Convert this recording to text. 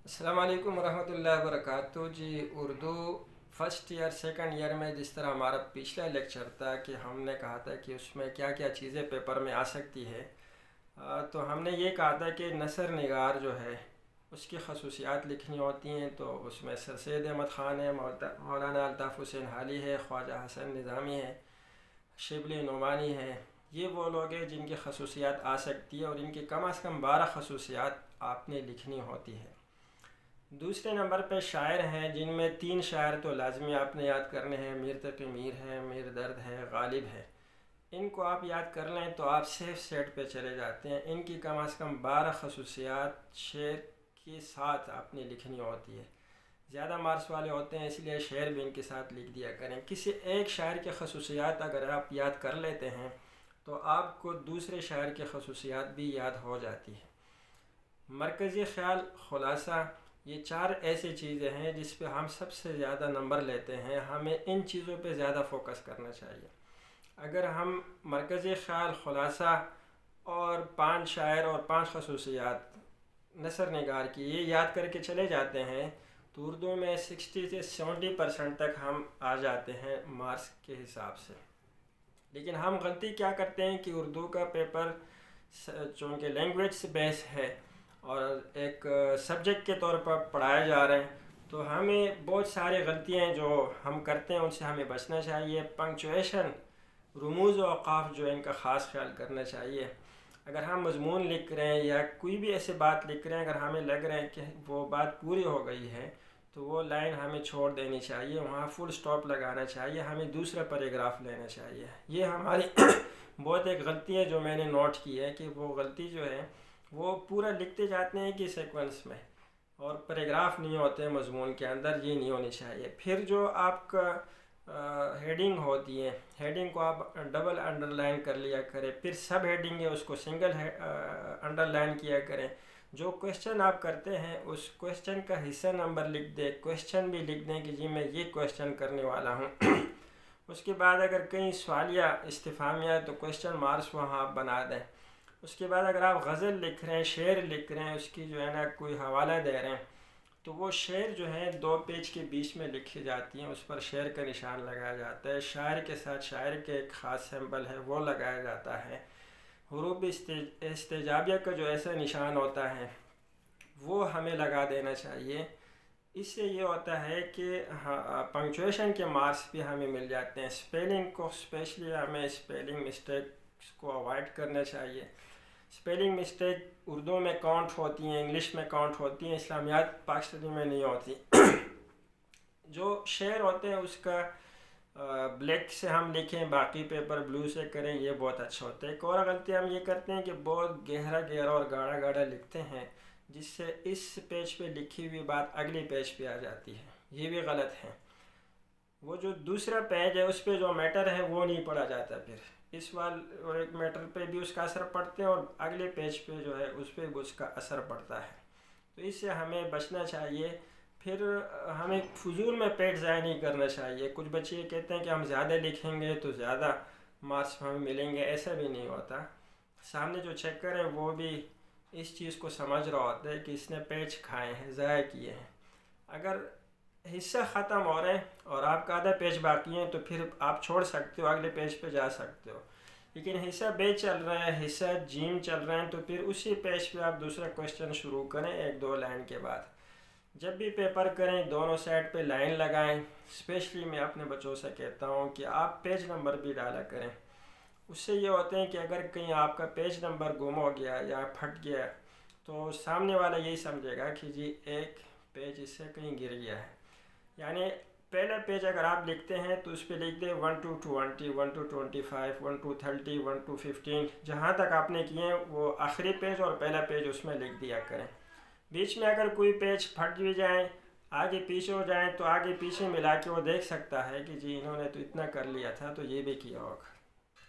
السلام علیکم ورحمۃ اللہ وبرکاتہ جی۔ Urdu first year second year میں جس طرح ہمارا پچھلا لیکچر تھا کہ ہم نے کہا تھا کہ اس میں کیا کیا چیزیں پیپر میں آ سکتی ہے، تو ہم نے یہ کہا تھا کہ نثر نگار جو ہے اس کی خصوصیات لکھنی ہوتی ہیں، تو اس میں سر سید احمد خان ہے، مولانا الطاف حسین حالی ہے، خواجہ حسن نظامی ہے، شبلی نعمانی ہے۔ یہ وہ لوگ ہیں جن کی خصوصیات آ سکتی ہے، اور ان کی کم از کم 12 خصوصیات آپ نے لکھنی ہوتی ہے۔ دوسرے نمبر پہ شاعر ہیں، جن میں 3 شاعر تو لازمی آپ نے یاد کرنے ہیں، میر تقی میر ہے، میر درد ہے، غالب ہے۔ ان کو آپ یاد کر لیں تو آپ سیف سیٹ پہ چلے جاتے ہیں۔ ان کی کم از کم 12 خصوصیات شعر کے ساتھ آپ نے لکھنی ہوتی ہے۔ زیادہ مارکس والے ہوتے ہیں، اس لیے شعر بھی ان کے ساتھ لکھ دیا کریں۔ کسی ایک شاعر کی خصوصیات اگر آپ یاد کر لیتے ہیں تو آپ کو دوسرے شاعر کی خصوصیات بھی یاد ہو جاتی ہے۔ مرکزی خیال، خلاصہ، یہ 4 ایسی چیزیں ہیں جس پہ ہم سب سے زیادہ نمبر لیتے ہیں۔ ہمیں ان چیزوں پہ زیادہ فوکس کرنا چاہیے۔ اگر ہم مرکزی خیال، خلاصہ اور 5 شاعر اور 5 خصوصیات نثر نگار کی یہ یاد کر کے چلے جاتے ہیں تو اردو میں 60 سے 70% تک ہم آ جاتے ہیں مارکس کے حساب سے۔ لیکن ہم غلطی کیا کرتے ہیں کہ اردو کا پیپر چونکہ لینگویج سے بیس ہے اور ایک سبجیکٹ کے طور پر پڑھایا جا رہے ہیں، تو ہمیں بہت ساری غلطیاں جو ہم کرتے ہیں ان سے ہمیں بچنا چاہیے۔ پنکچویشن، رموز و اوقاف جو ہے ان کا خاص خیال کرنا چاہیے۔ اگر ہم مضمون لکھ رہے ہیں یا کوئی بھی ایسی بات لکھ رہے ہیں، اگر ہمیں لگ رہا ہے کہ وہ بات پوری ہو گئی ہے تو وہ لائن ہمیں چھوڑ دینی چاہیے، وہاں فل سٹاپ لگانا چاہیے، ہمیں دوسرا پیراگراف لینا چاہیے۔ یہ ہماری بہت ایک غلطی ہے جو میں نے نوٹ کی ہے، کہ وہ غلطی جو ہے وہ پورا لکھتے جاتے ہیں کہ سیکوینس میں، اور پیراگراف نہیں ہوتے مضمون کے اندر، یہ نہیں ہونی چاہیے۔ پھر جو آپ کا ہیڈنگ ہوتی ہے، ہیڈنگ کو آپ ڈبل انڈر لائن کر لیا کریں، پھر سب ہیڈنگ ہے اس کو سنگل انڈر لائن کیا کریں۔ جو کویشچن آپ کرتے ہیں اس کویشچن کا حصہ نمبر لکھ دیں، کویشچن بھی لکھ دیں کہ جی میں یہ کویشچن کرنے والا ہوں۔ اس کے بعد اگر کہیں سوالیہ استفہامیہ ہے تو کویشچن مارکس وہاں آپ بنا دیں۔ اس کے بعد اگر آپ غزل لکھ رہے ہیں، شعر لکھ رہے ہیں، اس کی جو ہے نا کوئی حوالہ دے رہے ہیں، تو وہ شعر جو ہے 2 پیج کے بیچ میں لکھی جاتی ہیں، اس پر شعر کا نشان لگایا جاتا ہے۔ شاعر کے ساتھ شاعر کے ایک خاص سمبل ہے وہ لگایا جاتا ہے۔ حروف استعجابیہ کا جو ایسا نشان ہوتا ہے وہ ہمیں لگا دینا چاہیے۔ اس سے یہ ہوتا ہے کہ پنکچویشن کے مارکس بھی ہمیں مل جاتے ہیں۔ اسپیلنگ کو اسپیشلی ہمیں اسپیلنگ مسٹیکس کو اوائڈ کرنا چاہیے۔ اسپیلنگ مسٹیک اردو میں کاؤنٹ ہوتی ہیں، انگلش میں کاؤنٹ ہوتی ہیں، اسلامیات پاکستانی میں نہیں ہوتی۔ جو شعر ہوتے ہیں اس کا بلیک سے ہم لکھیں، باقی پیپر بلو سے کریں، یہ بہت اچھا ہوتا ہے۔ ایک اور غلطی ہم یہ کرتے ہیں کہ بہت گہرا اور گاڑا گاڑا لکھتے ہیں، جس سے اس پیج پہ لکھی ہوئی بات اگلی پیج پہ آ جاتی ہے، یہ بھی غلط ہے۔ وہ جو دوسرا پیج ہے اس پہ جو میٹر ہے وہ نہیں پڑھا جاتا، پھر اس ایک میٹر پہ بھی اس کا اثر پڑتے ہیں اور اگلے پیج پہ جو ہے اس پہ بھی اس کا اثر پڑتا ہے، تو اس سے ہمیں بچنا چاہیے۔ پھر ہمیں فضول میں پیج ضائع نہیں کرنا چاہیے۔ کچھ بچے کہتے ہیں کہ ہم زیادہ لکھیں گے تو زیادہ مارکس ہمیں ملیں گے، ایسا بھی نہیں ہوتا۔ سامنے جو چیکر ہے وہ بھی اس چیز کو سمجھ رہا ہوتا ہے کہ اس نے پیج کھائے ہیں، ضائع کیے ہیں۔ اگر حصہ ختم ہو رہے ہیں اور آپ کا آدھا پیج باقی ہے تو پھر آپ چھوڑ سکتے ہو، اگلے پیج پہ جا سکتے ہو۔ لیکن حصہ بے چل رہا ہے، حصہ جیم چل رہے ہیں، تو پھر اسی پیج پہ آپ دوسرا کویشچن شروع کریں 1-2 لائن کے بعد۔ جب بھی پیپر کریں دونوں سائڈ پہ لائن لگائیں۔ اسپیشلی میں اپنے بچوں سے کہتا ہوں کہ آپ پیج نمبر بھی ڈالا کریں۔ اس سے یہ ہوتے ہیں کہ اگر کہیں آپ کا پیج نمبر گم ہو گیا یا پھٹ گیا تو سامنے والا یہی سمجھے گا کہ جی ایک پیج اس سے کہیں گر گیا ہے۔ یعنی پہلا پیج اگر آپ لکھتے ہیں تو اس پہ لکھ دیں 1 to 20، 1 to 25، 1 to 30، 1 to 15، جہاں تک آپ نے کیے ہیں وہ آخری پیج اور پہلا پیج اس میں لکھ دیا کریں۔ بیچ میں اگر کوئی پیج پھٹ بھی جائیں، آگے پیچھے ہو جائیں، تو آگے پیچھے ملا کے وہ دیکھ سکتا ہے کہ جی انہوں نے تو اتنا کر لیا تھا تو یہ بھی کیا ہوگا۔